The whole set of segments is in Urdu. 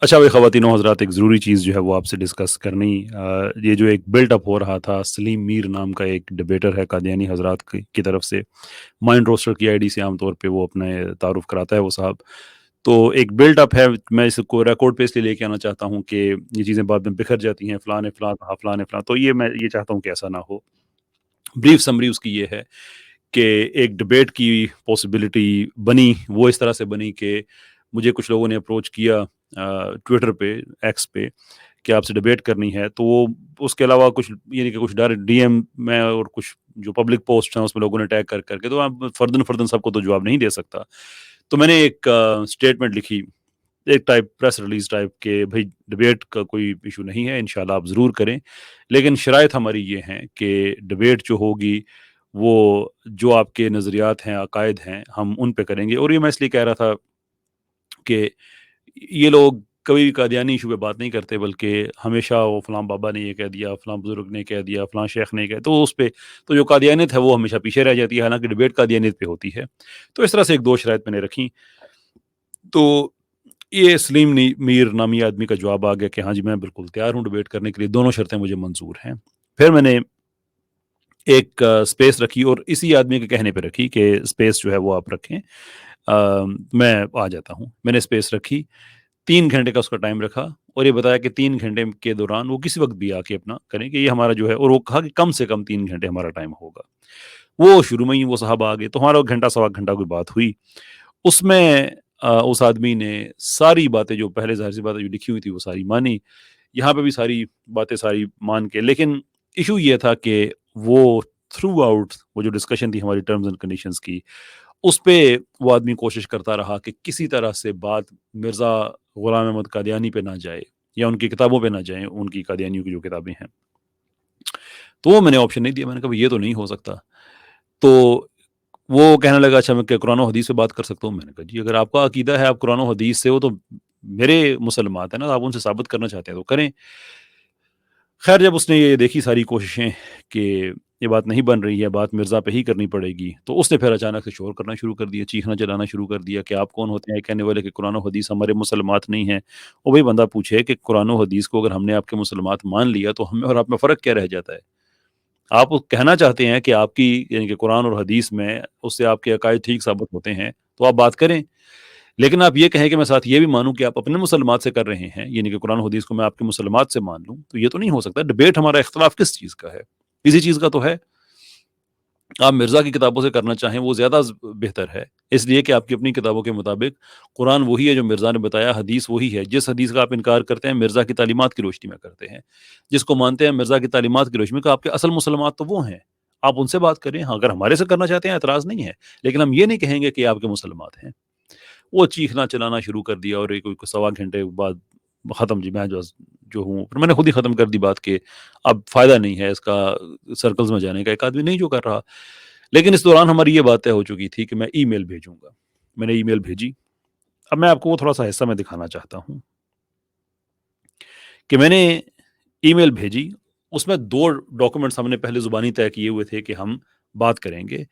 اچھا بھائی، خواتین و حضرات، ایک ضروری چیز جو ہے وہ آپ سے ڈسکس کرنی، یہ جو ایک بلٹ اپ ہو رہا تھا، سلیم میر نام کا ایک ڈبیٹر ہے قادیانی حضرات کی طرف سے، مائنڈ روسٹر کی آئی ڈی سے عام طور پہ وہ اپنے تعارف کراتا ہے وہ صاحب. تو ایک بلٹ اپ ہے، میں اس کو ریکارڈ پہ اس لیے لے کے آنا چاہتا ہوں کہ یہ چیزیں بعد میں بکھر جاتی ہیں، فلاں نے فلاں کہا، فلاں نے فلاں، تو میں یہ چاہتا ہوں کہ ایسا نہ ہو. بریف سمری اس کی یہ ہے کہ ایک ڈبیٹ کی پاسبلٹی بنی، وہ اس طرح سے بنی کہ مجھے کچھ لوگوں نے اپروچ کیا ٹویٹر پہ، ایکس پہ، کہ آپ سے ڈبیٹ کرنی ہے. تو وہ اس کے علاوہ کچھ یعنی کہ کچھ ڈائریکٹ ڈی ایم میں اور کچھ جو پبلک پوسٹ ہیں اس میں لوگوں نے ٹیگ کر کے، تو آپ فردن سب کو تو جواب نہیں دے سکتا. تو میں نے ایک اسٹیٹمنٹ لکھی، ایک پریس ریلیز ٹائپ، کہ بھائی ڈبیٹ کا کوئی ایشو نہیں ہے، انشاءاللہ آپ ضرور کریں، لیکن شرائط ہماری یہ ہیں کہ ڈبیٹ جو ہوگی وہ جو آپ کے نظریات ہیں، عقائد ہیں، ہم ان پہ کریں گے. اور یہ میں اس لیے کہہ رہا تھا کہ یہ لوگ کبھی بھی قادیانی ایشو پہ بات نہیں کرتے، بلکہ ہمیشہ وہ فلاں بابا نے یہ کہہ دیا، فلاں بزرگ نے کہہ دیا، فلاں شیخ نے کہہ، تو اس پہ تو جو قادیانیت ہے وہ ہمیشہ پیچھے رہ جاتی ہے، حالانکہ ڈبیٹ قادیانیت پہ ہوتی ہے. تو اس طرح سے ایک دو شرائط میں نے رکھی. تو یہ سلیم میر نامی آدمی کا جواب آ گیا کہ ہاں جی میں بالکل تیار ہوں ڈبیٹ کرنے کے لیے، دونوں شرطیں مجھے منظور ہیں. پھر میں نے ایک سپیس رکھی، اور اسی آدمی کے کہنے پہ رکھی کہ سپیس جو ہے وہ آپ رکھیں، میں آ جاتا ہوں. میں نے سپیس رکھی، 3 گھنٹے کا اس کا ٹائم رکھا، اور یہ بتایا کہ 3 گھنٹے کے دوران وہ کسی وقت بھی آ کے اپنا کریں کہ یہ ہمارا جو ہے، اور وہ کہا کہ کم سے کم 3 گھنٹے ہمارا ٹائم ہوگا. وہ شروع میں ہی وہ صاحب آ گئے، تو ہمارا گھنٹہ سوا گھنٹہ کوئی بات ہوئی. اس میں اس آدمی نے ساری باتیں جو پہلے ظاہر سی باتیں جو لکھی ہوئی تھی وہ ساری مانی، یہاں پہ بھی ساری باتیں ساری مان کے، لیکن ایشو یہ تھا کہ وہ تھرو آؤٹ وہ جو ڈسکشن تھی ہماری ٹرمز اینڈ کنڈیشنز کی، اس پہ وہ آدمی کوشش کرتا رہا کہ کسی طرح سے بات مرزا غلام احمد قادیانی پہ نہ جائے، یا ان کی کتابوں پہ نہ جائیں، ان کی قادیانیوں کی جو کتابیں ہیں. تو وہ میں نے آپشن نہیں دیا، میں نے کہا یہ تو نہیں ہو سکتا. تو وہ کہنے لگا اچھا میں کہ قرآن و حدیث سے بات کر سکتا ہوں. میں نے کہا جی اگر آپ کا عقیدہ ہے آپ قرآن و حدیث سے ہو تو میرے مسلمات ہیں نا، آپ ان سے ثابت کرنا چاہتے ہیں تو کریں. خیر جب اس نے یہ دیکھی ساری کوششیں کہ یہ بات نہیں بن رہی ہے، بات مرزا پہ ہی کرنی پڑے گی، تو اس نے پھر اچانک سے شور کرنا شروع کر دیا، چیخنا چلانا شروع کر دیا کہ آپ کون ہوتے ہیں کہنے والے کہ قرآن و حدیث ہمارے مسلمات نہیں ہیں. وہ بھائی بندہ پوچھے کہ قرآن و حدیث کو اگر ہم نے آپ کے مسلمات مان لیا تو ہمیں اور آپ میں فرق کیا رہ جاتا ہے؟ آپ کہنا چاہتے ہیں کہ آپ کی یعنی کہ قرآن اور حدیث میں اس سے آپ کے عقائد ٹھیک ثابت ہوتے ہیں تو آپ بات کریں، لیکن آپ یہ کہیں کہ میں ساتھ یہ بھی مانوں کہ آپ اپنے مسلمات سے کر رہے ہیں، یعنی کہ قرآن و حدیث کو میں آپ کے مسلمات سے مان لوں، تو یہ تو نہیں ہو سکتا. ڈبیٹ ہمارا اختلاف کس چیز کا ہے؟ اسی چیز کا تو ہے. آپ مرزا کی کتابوں سے کرنا چاہیں وہ زیادہ بہتر ہے، اس لیے کہ آپ کی اپنی کتابوں کے مطابق قرآن وہی ہے جو مرزا نے بتایا، حدیث وہی ہے. جس حدیث کا آپ انکار کرتے ہیں مرزا کی تعلیمات کی روشنی میں کرتے ہیں، جس کو مانتے ہیں مرزا کی تعلیمات کی روشنی میں، کہ آپ کے اصل مسلمات تو وہ ہیں، آپ ان سے بات کریں. ہاں اگر ہمارے سے کرنا چاہتے ہیں اعتراض نہیں ہے، لیکن ہم یہ نہیں کہیں گے کہ آپ کے مسلمات ہیں. وہ چیخنا چلانا شروع کر دیا، اور ایک سوا گھنٹے بعد ختم. جی میں جو ہوں پھر میں نے خود ہی ختم کر دی بات کہ اب فائدہ نہیں ہے اس کا سرکلز میں جانے کا، ایک آدمی نہیں جو کر رہا. لیکن اس دوران ہماری یہ بات طے ہو چکی تھی کہ میں ای میل بھیجوں گا. میں نے ای میل بھیجی. اب میں آپ کو وہ تھوڑا سا حصہ میں دکھانا چاہتا ہوں کہ میں نے ای میل بھیجی. اس میں 2 ڈاکومنٹس ہم نے پہلے زبانی طے کیے ہوئے تھے کہ ہم بات کریں گے،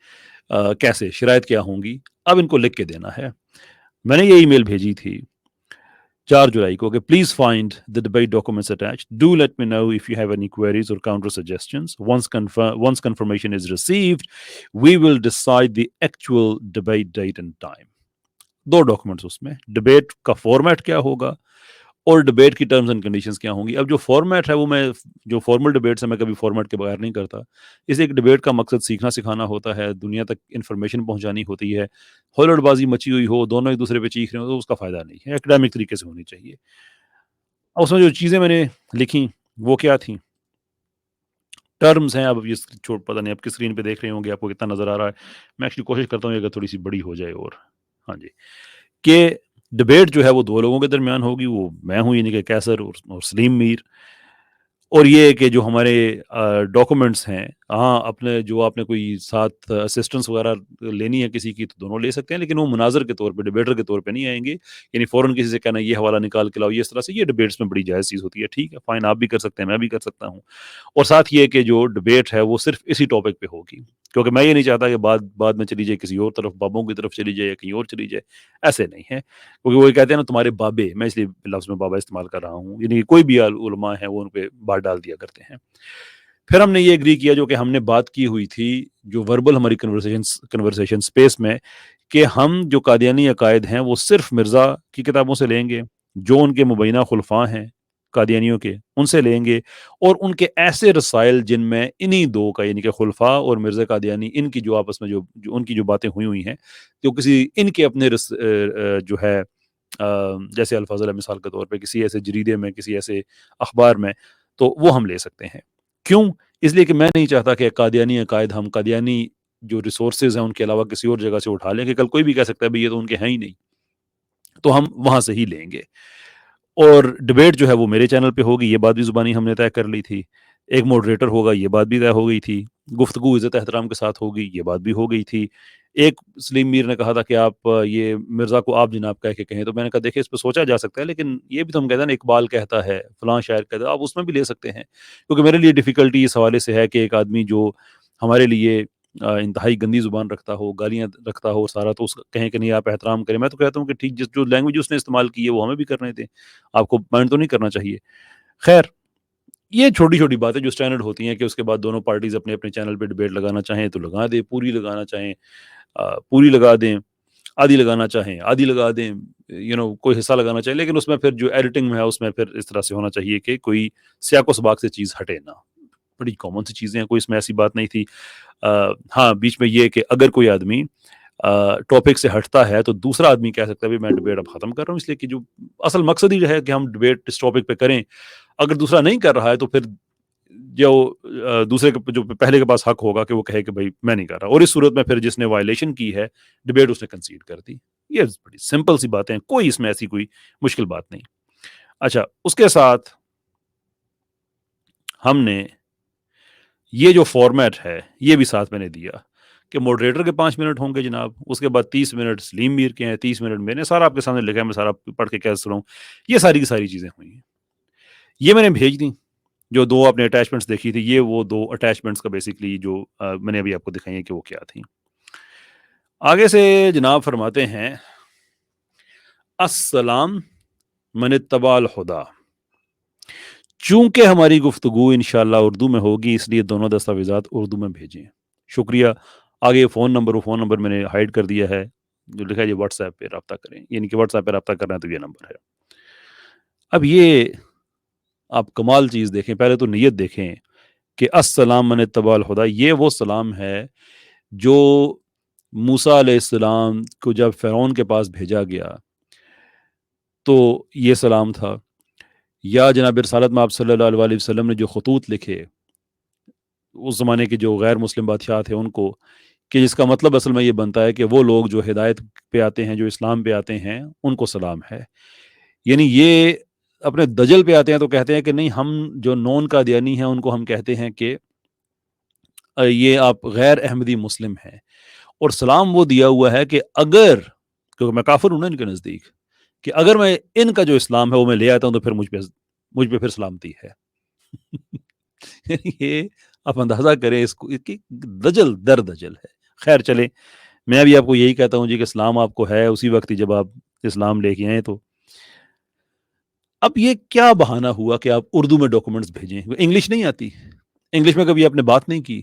کیسے، شرائط کیا ہوں گی، اب ان کو لکھ کے دینا ہے. میں نے یہ ای میل بھیجی تھی 4 جولائی کو کہ please find the debate documents attached. Do let me know if you have any queries or counter suggestions. Once confirmation is received, we will decide the actual debate date and time. 2 documents اس میں، ڈبیٹ کا فارمیٹ کیا ہوگا اور ڈبیٹ کی ٹرمز اینڈ کنڈیشنز کیا ہوں گی. اب جو فارمیٹ ہے وہ میں جو فارمل ڈبیٹ سے میں کبھی فارمیٹ کے بغیر نہیں کرتا. اس ایک ڈبیٹ کا مقصد سیکھنا سکھانا ہوتا ہے، دنیا تک انفارمیشن پہنچانی ہوتی ہے. ہولڑ بازی مچی ہوئی ہو، دونوں ایک دوسرے پہ چیخ رہے ہو، تو اس کا فائدہ نہیں ہے. ایکڈیمک طریقے سے ہونی چاہیے. اب اس میں جو چیزیں میں نے لکھی وہ کیا تھیں، ٹرمز ہیں. اب یہ چھوٹ پتہ نہیں آپ کی اسکرین پہ دیکھ رہے ہوں گے، آپ کو کتنا نظر آ رہا ہے. میں ایکچولی کوشش کرتا ہوں اگر تھوڑی سی بڑی ہو جائے. اور ہاں جی، کہ ڈبیٹ جو ہے وہ 2 لوگوں کے درمیان ہوگی، وہ میں ہوں یعنی کہ کیسر اور سلیم میر. اور یہ کہ جو ہمارے ڈاکومنٹس ہیں، ہاں اپنے جو آپ نے کوئی ساتھ اسسٹنس وغیرہ لینی ہے کسی کی تو دونوں لے سکتے ہیں، لیکن وہ مناظر کے طور پہ، ڈبیٹر کے طور پہ نہیں آئیں گے. یعنی فوراً کسی سے کہنا یہ حوالہ نکال کے لاؤ، یہ اس طرح سے، یہ ڈبیٹس میں بڑی جائز چیز ہوتی ہے. ٹھیک ہے، فائن، آپ بھی کر سکتے ہیں، میں بھی کر سکتا ہوں. اور ساتھ یہ کہ جو ڈبیٹ ہے وہ صرف اسی ٹاپک پہ ہوگی، کیونکہ میں یہ نہیں چاہتا کہ بعد میں چلی جائے کسی اور طرف، بابوں کی طرف چلی جائے یا کہیں اور چلی جائے. ایسے نہیں ہے، کیونکہ وہ کہتے ہیں نا تمہارے بابے، میں اس لیے لفظ میں بابا استعمال کر رہا ہوں، یعنی کوئی بھی علماء ہیں وہ ان پہ بات ڈال دیا کرتے ہیں. پھر ہم نے یہ ایگری کیا جو کہ ہم نے بات کی ہوئی تھی جو وربل ہماری کنورسیشن سپیس میں، کہ ہم جو قادیانی عقائد ہیں وہ صرف مرزا کی کتابوں سے لیں گے، جو ان کے مبینہ خلفاء ہیں قادیانیوں کے ان سے لیں گے، اور ان کے ایسے رسائل جن میں انہی دو کا، یعنی کہ خلفاء اور مرزا قادیانی، ان کی جو آپس میں جو ان کی جو باتیں ہوئی ہیں، جو کسی ان کے اپنے جو ہے جیسے الفاظ علیہ مثال کے طور پہ کسی ایسے جریدے میں، کسی ایسے اخبار میں، تو وہ ہم لے سکتے ہیں. کیوں؟ اس لیے کہ میں نہیں چاہتا کہ قادیانی عقائد ہم قادیانی جو ریسورسز ہیں ان کے علاوہ کسی اور جگہ سے اٹھا لیں، کہ کل کوئی بھی کہہ سکتا ہے بھئی یہ تو ان کے ہیں ہی نہیں، تو ہم وہاں سے ہی لیں گے. اور ڈبیٹ جو ہے وہ میرے چینل پہ ہوگی، یہ بات بھی زبانی ہم نے طے کر لی تھی. ایک موڈریٹر ہوگا، یہ بات بھی طے ہو گئی تھی. گفتگو عزت احترام کے ساتھ ہوگی، یہ بات بھی ہو گئی تھی. ایک سلیم میر نے کہا تھا کہ آپ یہ مرزا کو آپ جناب کہہ کے کہیں، تو میں نے کہا دیکھیں اس پہ سوچا جا سکتا ہے، لیکن یہ بھی تو ہم کہتے ہیں نا اقبال کہتا ہے، فلاں شاعر کہتا ہے، آپ اس میں بھی لے سکتے ہیں. کیونکہ میرے لیے ڈیفیکلٹی اس حوالے سے ہے کہ ایک آدمی جو ہمارے لیے انتہائی گندی زبان رکھتا ہو، گالیاں رکھتا ہو سارا، تو اس کہیں کہ نہیں آپ احترام کریں. میں تو کہتا ہوں کہ ٹھیک، جو لینگویج اس نے استعمال کی ہے وہ ہمیں بھی کرنے دیں، آپ کو مائنڈ تو نہیں کرنا چاہیے. خیر، یہ چھوٹی چھوٹی باتیں جو اسٹینڈرڈ ہوتی ہیں کہ اس کے بعد دونوں پارٹیز اپنے اپنے چینل پہ ڈیبیٹ لگانا چاہیں تو لگا دیں، پوری لگانا چاہیں پوری لگا دیں، آدھی لگانا چاہیں آدھی لگا دیں، کوئی حصہ لگانا چاہیے، لیکن اس میں پھر جو ایڈیٹنگ میں ہے اس میں پھر اس طرح سے ہونا چاہیے کہ کوئی سیاق و سباق سے چیز ہٹے نہ. بڑی کامن سی چیزیں ہیں، کوئی اس میں ایسی بات نہیں تھی. ہاں بیچ میں یہ کہ اگر کوئی آدمی ٹاپک سے ہٹتا ہے تو دوسرا آدمی کہہ سکتا ہے بھی میں ڈبیٹ اب ختم کر رہا ہوں، اس لیے کہ جو اصل مقصد ہی ہے کہ ہم ڈبیٹ اس ٹاپک پہ کریں. اگر دوسرا نہیں کر رہا ہے تو پھر جو دوسرے جو پہلے کے پاس حق ہوگا کہ وہ کہے کہ بھائی میں نہیں کر رہا، اور اس صورت میں پھر جس نے وائلیشن کی ہے ڈبیٹ اس نے کنسیڈ کر دی. یہ بڑی سمپل سی باتیں ہیں، کوئی اس میں ایسی کوئی مشکل بات نہیں. اچھا، اس کے ساتھ ہم نے یہ جو فارمیٹ ہے یہ بھی ساتھ میں نے دیا کہ موڈریٹر کے 5 منٹ ہوں گے جناب، اس کے بعد 30 منٹ سلیم میر کے ہیں، 30 منٹ میں نے سارا آپ کے سامنے لکھا ہے، میں سارا پڑھ کے کیسے سناؤں. یہ ساری کی ساری چیزیں ہوئی ہیں، یہ میں نے بھیج دی. جو دو آپ نے اٹیچمنٹس دیکھی تھی، یہ وہ دو اٹیچمنٹس کا بیسکلی جو میں نے ابھی آپ کو دکھائی ہیں کہ وہ کیا تھیں. آگے سے جناب فرماتے ہیں السلام من اتبع الہدی. چونکہ ہماری گفتگو انشاءاللہ اردو میں ہوگی اس لیے دونوں دستاویزات اردو میں بھیجیں. شکریہ. آگے فون نمبر میں نے ہائیڈ کر دیا ہے، جو لکھا ہے یہ واٹس ایپ پہ رابطہ کریں، یعنی کہ واٹس ایپ پہ رابطہ کرنا ہے تو یہ نمبر ہے. اب یہ آپ کمال چیز دیکھیں، پہلے تو نیت دیکھیں کہ السلام من اتبع الہدی، یہ وہ سلام ہے جو موسیٰ علیہ السلام کو جب فرعون کے پاس بھیجا گیا تو یہ سلام تھا. یا جناب رسالت میں آپ صلی اللہ علیہ وسلم نے جو خطوط لکھے اس زمانے کے جو غیر مسلم بادشاہ تھے ان کو، کہ جس کا مطلب اصل میں یہ بنتا ہے کہ وہ لوگ جو ہدایت پہ آتے ہیں، جو اسلام پہ آتے ہیں، ان کو سلام ہے. یعنی یہ اپنے دجل پہ آتے ہیں تو کہتے ہیں کہ نہیں، ہم جو نون قادیانی ہیں ان کو ہم کہتے ہیں کہ یہ آپ غیر احمدی مسلم ہیں. اور سلام وہ دیا ہوا ہے کہ اگر، کیونکہ میں کافر ہوں نا ان کے نزدیک، کہ اگر میں ان کا جو اسلام ہے وہ میں لے آتا ہوں تو پھر مجھ پہ پھر سلامتی ہے. یہ آپ اندازہ کریں اس کو، دجل در دجل ہے. خیر چلیں، میں بھی آپ کو یہی کہتا ہوں جی کہ اسلام آپ کو ہے اسی وقت ہی جب آپ اسلام لے کے آئیں. تو اب یہ کیا بہانہ ہوا کہ آپ اردو میں ڈاکومنٹس بھیجیں؟ انگلش نہیں آتی؟ انگلش میں کبھی آپ نے بات نہیں کی؟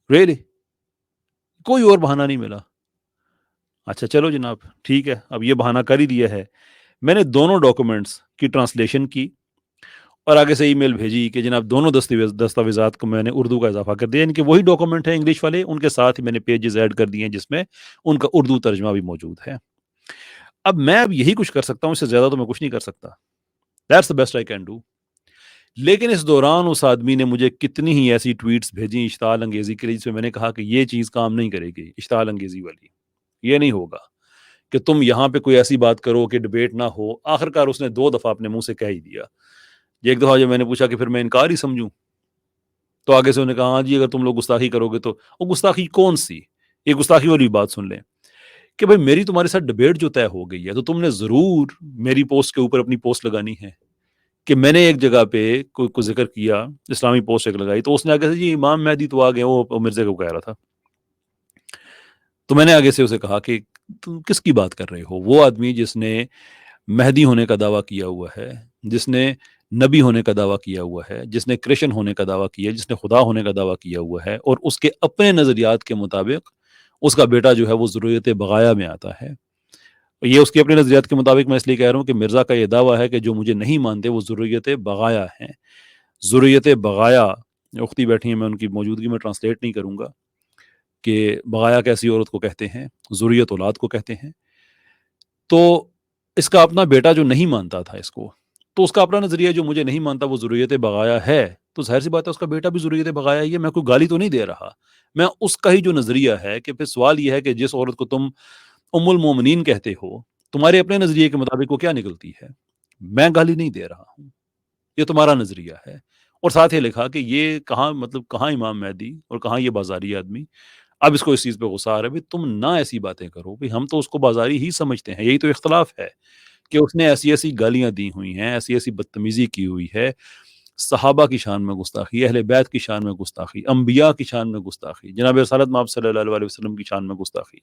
ریلی کوئی اور بہانہ نہیں ملا؟ اچھا چلو جناب ٹھیک ہے، اب یہ بہانہ کر ہی دیا ہے. میں نے دونوں ڈاکومنٹس کی ٹرانسلیشن کی اور آگے سے ای میل بھیجی کہ جناب دونوں دستاویزات کو میں نے اردو کا اضافہ کر دیا، ان کے وہی ڈاکومنٹ ہیں انگلش والے، ان کے ساتھ ہی میں نے پیجز ایڈ کر دیے ہیں جس میں ان کا اردو ترجمہ بھی موجود ہے. اب میں یہی کچھ کر سکتا ہوں، اس سے زیادہ تو میں کچھ نہیں کر سکتا. That's the best I can do. لیکن اس دوران اس آدمی نے مجھے کتنی ہی ایسی ٹویٹس بھیجی اشتعال انگیزی کے لیے، جس میں نے کہا کہ یہ چیز کام نہیں کرے گی، اشتعال انگیزی والی یہ نہیں ہوگا کہ تم یہاں پہ کوئی ایسی بات کرو کہ ڈبیٹ نہ ہو. آخرکار اس نے 2 دفعہ اپنے منہ سے کہہ ہی دیا. ایک دفعہ جب میں نے پوچھا کہ پھر میں انکار ہی سمجھوں، تو آگے سے انہوں نے کہا ہاں جی اگر تم لوگ گستاخی کرو گے تو وہ گستاخی کون سی؟ یہ گستاخی والی بات سن لیں کہ بھائی میری تمہارے ساتھ ڈبیٹ جو طے ہو گئی ہے تو تم نے ضرور میری پوسٹ کے اوپر اپنی پوسٹ لگانی ہے کہ میں نے ایک جگہ پہ کوئی ذکر کیا، اسلامی پوسٹ ایک لگائی، تو اس نے آگے سے جی امام مہدی تو آ گئے، وہ مرزا کو کہہ رہا تھا، تو میں نے آگے سے اسے کہا کہ تم کس کی بات کر رہے ہو؟ وہ آدمی جس نے مہدی ہونے کا دعویٰ کیا ہوا ہے، جس نے نبی ہونے کا دعویٰ کیا ہوا ہے، جس نے کرشن ہونے کا دعویٰ کیا ہے، جس نے خدا ہونے کا دعویٰ کیا ہوا ہے، اور اس کے اپنے نظریات کے مطابق اس کا بیٹا جو ہے وہ ذریت بغایا میں آتا ہے۔ یہ اس کے اپنے نظریات کے مطابق میں اس لیے کہہ رہا ہوں کہ مرزا کا یہ دعویٰ ہے کہ جو مجھے نہیں مانتے وہ ذریت بغایا ہیں۔ ذریت بغایا، اختی بیٹھی ہیں، میں ان کی موجودگی میں ٹرانسلیٹ نہیں کروں گا کہ بغایا کیسی عورت کو کہتے ہیں، ذریت اولاد کو کہتے ہیں۔ تو اس کا اپنا بیٹا جو نہیں مانتا تھا اس کو، تو اس کا اپنا نظریہ جو مجھے نہیں مانتا وہ ذریت بغایا ہے، تو ظاہر سی بات ہے اس کا بیٹا بھی ذریت بغایا ہی ہے۔ میں کوئی گالی تو نہیں دے رہا، میں اس کا ہی جو نظریہ ہے کہ پھر سوال یہ ہے کہ جس عورت کو تم ام المومنین کہتے ہو، تمہارے اپنے نظریے کے مطابق وہ کیا نکلتی ہے؟ میں گالی نہیں دے رہا ہوں، یہ تمہارا نظریہ ہے۔ اور ساتھ یہ لکھا کہ یہ کہاں، مطلب کہاں امام مہدی اور کہاں یہ بازاری آدمی۔ اب اس کو اس چیز پہ غصہ آ رہا ہے، بھائی تم نہ ایسی باتیں کرو، بھائی ہم تو اس کو بازاری ہی سمجھتے ہیں، یہی تو اختلاف ہے کہ اس نے ایسی ایسی گالیاں دی ہوئی ہیں، ایسی ایسی بدتمیزی کی ہوئی ہے، صحابہ کی شان میں گستاخی، اہل بیت کی شان میں گستاخی، انبیاء کی شان میں گستاخی، جناب رسالت مآب صلی اللہ علیہ وسلم کی شان میں گستاخی۔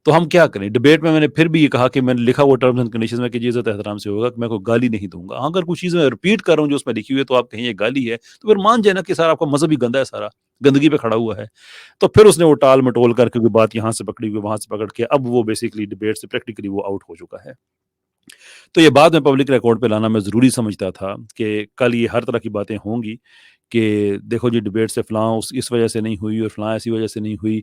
تو ہم کیا کریں؟ ڈبیٹ میں نے پھر بھی یہ کہا کہ میں نے لکھا وہ ٹرمز اینڈ کنڈیشنز میں کہ جی عزت احترام سے ہوگا، کہ میں کوئی گالی نہیں دوں گا۔ اگر کوئی چیز میں رپیٹ کر رہا ہوں جو اس میں لکھی ہوئی ہے تو آپ کہیں یہ گالی ہے، تو پھر مان جائے نا کہ سارا آپ کا مذہب ہی گندا ہے، سارا گندگی پہ کھڑا ہوا ہے۔ تو پھر اس نے وہ ٹال مٹول کر کے کوئی بات یہاں سے پکڑی ہوئی وہاں سے پکڑ کے، اب وہ بیسیکلی ڈبیٹ سے پریکٹیکلی وہ آؤٹ ہو چکا ہے۔ تو یہ بات میں پبلک ریکارڈ پہ لانا میں ضروری سمجھتا تھا کہ کل یہ ہر طرح کی باتیں ہوں گی کہ دیکھو جی ڈبیٹ سے فلاں اس وجہ سے نہیں ہوئی اور فلاں ایسی وجہ سے نہیں ہوئی۔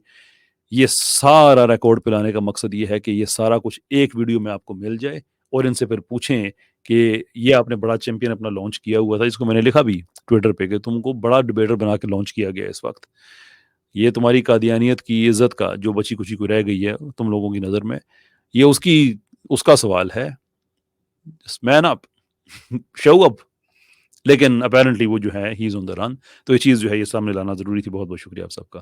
یہ سارا ریکارڈ پہ لانے کا مقصد یہ ہے کہ یہ سارا کچھ ایک ویڈیو میں آپ کو مل جائے، اور ان سے پھر پوچھیں کہ یہ آپ نے بڑا چیمپئن اپنا لانچ کیا ہوا تھا، جس کو میں نے لکھا بھی ٹویٹر پہ کہ تم کو بڑا ڈبیٹر بنا کے لانچ کیا گیا اس وقت۔ یہ تمہاری قادیانیت کی عزت کا جو بچی کچی کو رہ گئی ہے تم لوگوں کی نظر میں، یہ اس کا سوال ہے۔ مین اپ، شو اپ۔ لیکن اپیرنٹلی وہ جو ہے ہی از آن دا رن۔ تو یہ چیز جو ہے یہ سامنے لانا ضروری تھی۔ بہت بہت شکریہ آپ سب کا۔